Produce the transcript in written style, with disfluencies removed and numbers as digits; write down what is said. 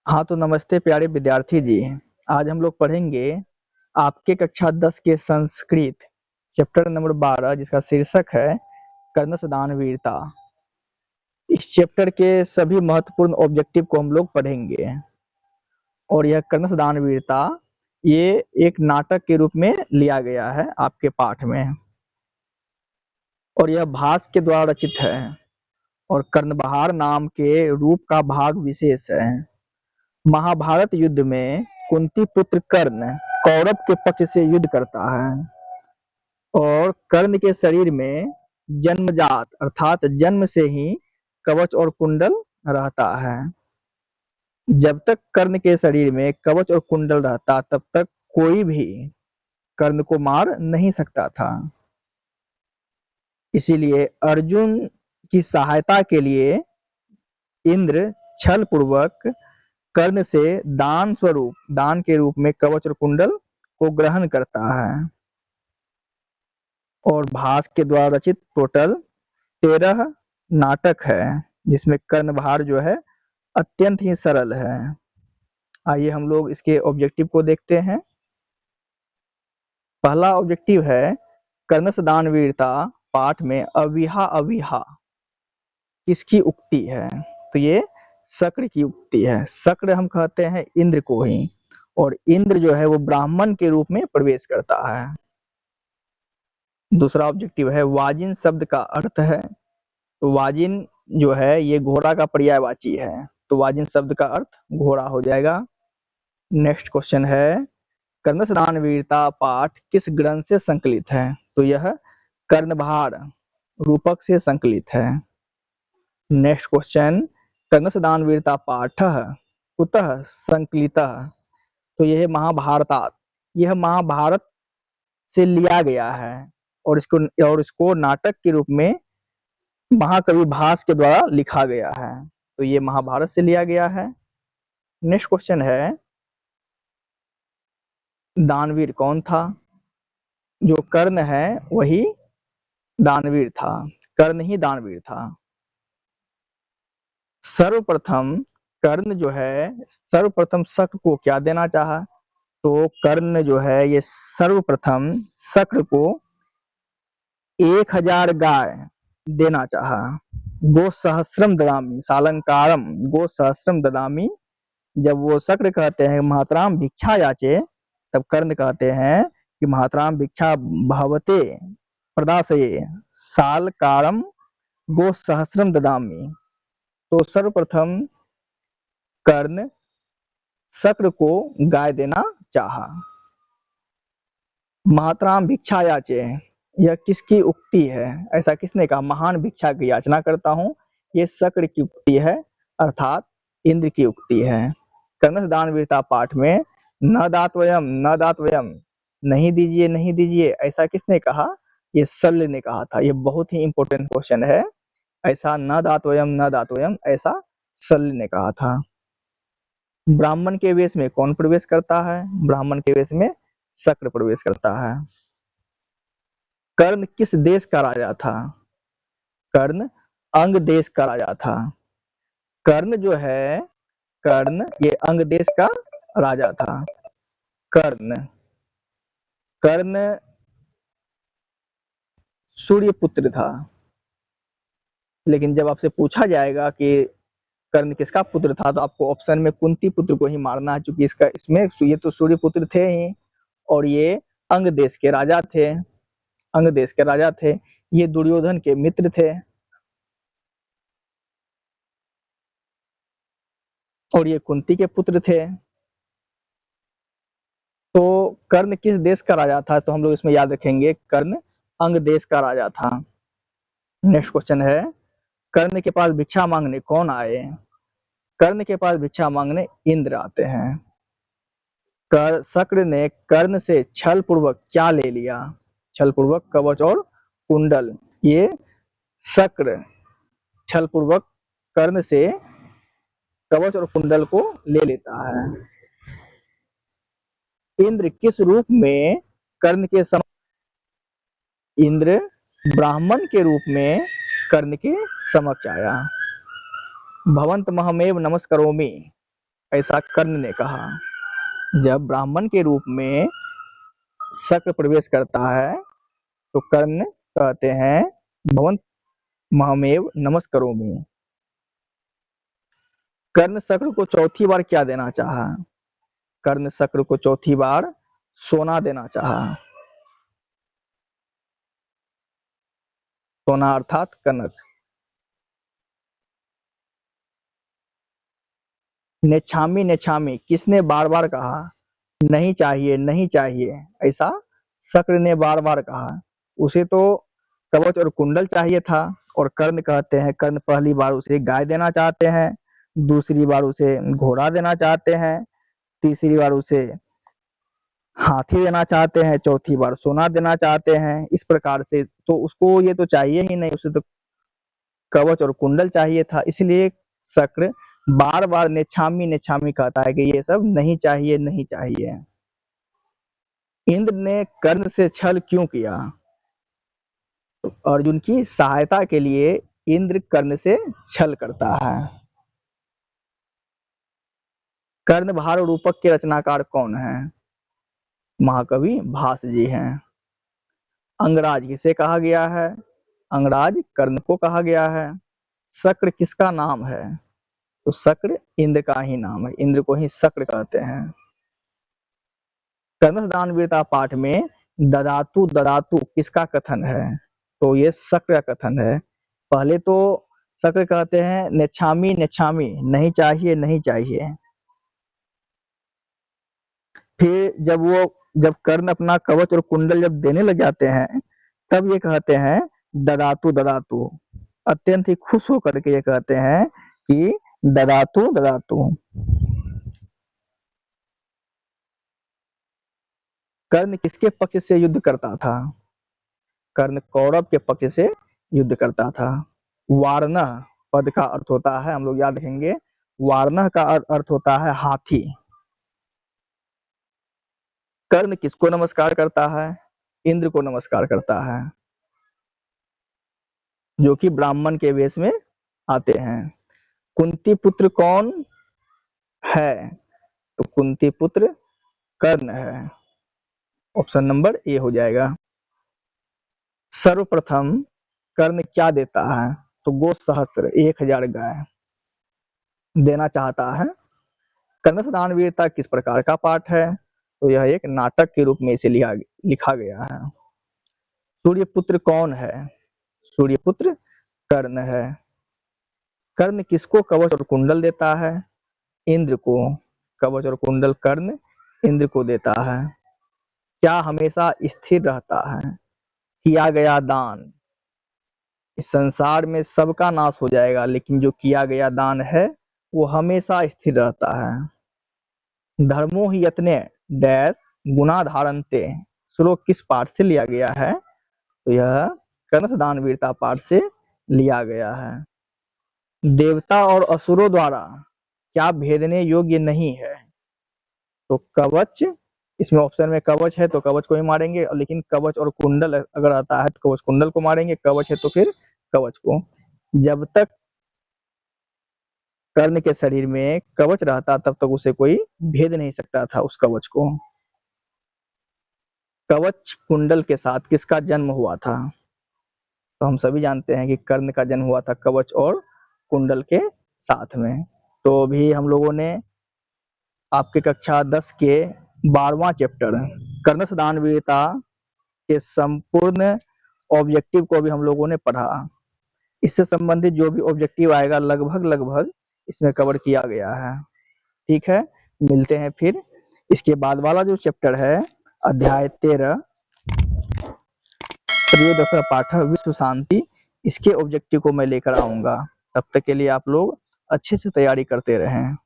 हाँ तो नमस्ते प्यारे विद्यार्थी जी। आज हम लोग पढ़ेंगे आपके कक्षा 10 के संस्कृत चैप्टर नंबर 12 जिसका शीर्षक है कर्ण सदान वीरता। इस चैप्टर के सभी महत्वपूर्ण ऑब्जेक्टिव को हम लोग पढ़ेंगे और यह कर्ण सदान वीरता ये एक नाटक के रूप में लिया गया है आपके पाठ में और यह भास के द्वारा रचित है और कर्णबहार नाम के रूप का भाग विशेष है। महाभारत युद्ध में कुंती पुत्र कर्ण कौरव के पक्ष से युद्ध करता है और कर्ण के शरीर में जन्मजात अर्थात जन्म से ही कवच और कुंडल रहता है। जब तक कर्ण के शरीर में कवच और कुंडल रहता तब तक कोई भी कर्ण को मार नहीं सकता था। इसीलिए अर्जुन की सहायता के लिए इंद्र छल पूर्वक कर्ण से दान के रूप में कवच और कुंडल को ग्रहण करता है और भास के द्वारा रचित टोटल 13 नाटक है जिसमें कर्णभार जो है अत्यंत ही सरल है। आइए हम लोग इसके ऑब्जेक्टिव को देखते हैं। पहला ऑब्जेक्टिव है कर्ण सदान वीरता पाठ में अविहा अविहा किसकी उक्ति है। तो ये शक्र की उक्ति है। शक्र हम कहते हैं इंद्र को ही और इंद्र जो है वो ब्राह्मण के रूप में प्रवेश करता है। दूसरा ऑब्जेक्टिव है वाजिन शब्द का अर्थ है। तो वाजिन जो है ये घोड़ा का पर्यायवाची है तो वाजिन शब्द का अर्थ घोड़ा हो जाएगा। नेक्स्ट क्वेश्चन है कर्ण सदान वीरता पाठ किस ग्रंथ से संकलित है। तो यह कर्णभार रूपक से संकलित है। नेक्स्ट क्वेश्चन कर्ण सदान वीरता पाठ कुतः संकलितः। तो यह महाभारत से लिया गया है और इसको नाटक के रूप में महाकवि भास के द्वारा लिखा गया है। तो ये महाभारत से लिया गया है। नेक्स्ट क्वेश्चन है दानवीर कौन था। जो कर्ण है वही दानवीर था। कर्ण ही दानवीर था। सर्वप्रथम कर्ण जो है सर्वप्रथम शक्र को क्या देना चाहा। तो कर्ण जो है ये सर्वप्रथम शक्र को 1000 गाय देना चाहा। गो सहस्रम ददामी सालंकारम गो सहस्रम ददामी। जब वो शक्र कहते हैं महात्राम भिक्षा याचे तब कर्ण कहते हैं कि महात्राम भिक्षा भवते प्रदासये सालकारम गो सहस्रम ददामी। तो सर्वप्रथम कर्ण शक्र को गाय देना चाहा। महात्राम भिक्षा याचे यह किसकी उक्ति है। ऐसा किसने कहा। महान भिक्षा की याचना करता हूँ। ये शक्र की उक्ति है अर्थात इंद्र की उक्ति है। कर्ण दान वीरता पाठ में न दातवयम नहीं दीजिए नहीं दीजिए ऐसा किसने कहा। ये शल्य ने कहा था। ये बहुत ही इंपॉर्टेंट क्वेश्चन है। ऐसा न दातवयम ऐसा शल्य ने कहा था। ब्राह्मण के वेश में कौन प्रवेश करता है। ब्राह्मण के वेश में शक्र प्रवेश करता है। कर्ण किस देश का राजा था। कर्ण अंग देश का राजा था। कर्ण जो है कर्ण ये अंग देश का राजा था। कर्ण सूर्य पुत्र था। लेकिन जब आपसे पूछा जाएगा कि कर्ण किसका पुत्र था तो आपको ऑप्शन में कुंती पुत्र को ही मारना है क्योंकि इसमें ये तो सूर्य पुत्र थे ही और ये अंग देश के राजा थे। अंग देश के राजा थे। ये दुर्योधन के मित्र थे और ये कुंती के पुत्र थे। तो कर्ण किस देश का राजा था। तो हम लोग इसमें याद रखेंगे कर्ण अंग देश का राजा था। नेक्स्ट क्वेश्चन है कर्ण के पास भिक्षा मांगने कौन आए। कर्ण के पास भिक्षा मांगने इंद्र आते हैं। शक्र ने कर्ण से छल पूर्वक क्या ले लिया। छल पूर्वक कवच और कुंडल। ये शक्र छल पूर्वक कर्ण से कवच और कुंडल को ले लेता है। इंद्र किस रूप में कर्ण के इंद्र ब्राह्मण के रूप में कर्ण के समक्ष आया। भवंत महमेव नमस्करोमि ऐसा कर्ण ने कहा। जब ब्राह्मण के रूप में शक्र प्रवेश करता है तो कर्ण कहते हैं भवन् महमेव नमस्करोमि। कर्ण शक्र को चौथी बार क्या देना चाहा? कर्ण शक्र को चौथी बार सोना देना चाहा। सोना अर्थात कनक। नेच्छामि नेच्छामि किसने बार बार कहा? नहीं चाहिए नहीं चाहिए, ऐसा शक्र ने बार बार कहा। उसे तो कवच और कुंडल चाहिए था, और कर्ण कहते हैं, कर्ण पहली बार उसे गाय देना चाहते हैं, दूसरी बार उसे घोड़ा देना चाहते हैं, तीसरी बार उसे हाथी देना चाहते हैं, चौथी बार सोना देना चाहते हैं। इस प्रकार से तो उसको ये तो चाहिए ही नहीं, उसे तो कवच और कुंडल चाहिए था। इसलिए शक्र बार बार नेच्छामि नेच्छामि कहता है कि ये सब नहीं चाहिए नहीं चाहिए। इंद्र ने कर्ण से छल क्यों किया? तो अर्जुन की सहायता के लिए इंद्र कर्ण से छल करता है। कर्ण भार रूपक के रचनाकार कौन है? महाकवि भास जी हैं। अंगराज किसे कहा गया है? अंगराज कर्ण को कहा गया है। शक्र किसका नाम है? तो शक्र इंद्र का ही नाम है, इंद्र को ही शक्र कहते हैं। कर्णस दान वीरता पाठ में ददातु ददातु किसका कथन है? तो ये शक्र का कथन है। पहले तो शक्र कहते हैं नेच्छामि नेच्छामि, नहीं चाहिए नहीं चाहिए। फिर जब कर्ण अपना कवच और कुंडल जब देने लग जाते हैं, तब ये कहते हैं ददातु ददातु। अत्यंत ही खुश होकर के ये कहते हैं कि ददातु ददातु। कर्ण किसके पक्ष से युद्ध करता था? कर्ण कौरव के पक्ष से युद्ध करता था। वार्णः पद का अर्थ होता है, हम लोग याद रखेंगे, वार्णः का अर्थ होता है हाथी। कर्ण किसको नमस्कार करता है? इंद्र को नमस्कार करता है, जो कि ब्राह्मण के वेश में आते हैं। कुंती पुत्र कौन है? तो कुंती पुत्र कर्ण है। ऑप्शन नंबर ए हो जाएगा। सर्वप्रथम कर्ण क्या देता है? तो गो सहस्त्र 1000 गाय देना चाहता है। कर्णस दान वीरता किस प्रकार का पाठ है? तो यह एक नाटक के रूप में इसे लिखा गया है। सूर्यपुत्र कौन है? सूर्यपुत्र कर्ण है। कर्ण किसको कवच और कुंडल देता है? इंद्र को। कवच और कुंडल कर्ण इंद्र को देता है। क्या हमेशा स्थिर रहता है? किया गया दान। इस संसार में सबका नाश हो जाएगा, लेकिन जो किया गया दान है वो हमेशा स्थिर रहता है। धर्मो ही यत्ने डैश गुना धारनते श्लोक किस पाठ से लिया गया है? तो यह कर्णस दान वीरता पाठ से लिया गया है। देवता और असुरों द्वारा क्या भेदने योग्य नहीं है? तो कवच, इसमें ऑप्शन में कवच है तो कवच को ही मारेंगे, लेकिन कवच और कुंडल अगर आता है तो कवच कुंडल को मारेंगे, कवच है तो फिर कवच को। जब तक कर्ण के शरीर में कवच रहता तब तक उसे कोई भेद नहीं सकता था उस कवच को। कवच कुंडल के साथ किसका जन्म हुआ था? तो हम सभी जानते हैं कि कर्ण का जन्म हुआ था कवच और कुंडल के साथ में। तो भी हम लोगों ने आपके कक्षा 10 के 12वां चैप्टर कर्णस दान वीरता के संपूर्ण ऑब्जेक्टिव को भी हम लोगों ने पढ़ा। इससे संबंधित जो भी ऑब्जेक्टिव आएगा लगभग इसमें कवर किया गया है। ठीक है, मिलते हैं फिर। इसके बाद वाला जो चैप्टर है अध्याय 13 त्रयोदश पाठ विश्व शांति, इसके ऑब्जेक्टिव को मैं लेकर आऊंगा। तब तक के लिए आप लोग अच्छे से तैयारी करते रहें।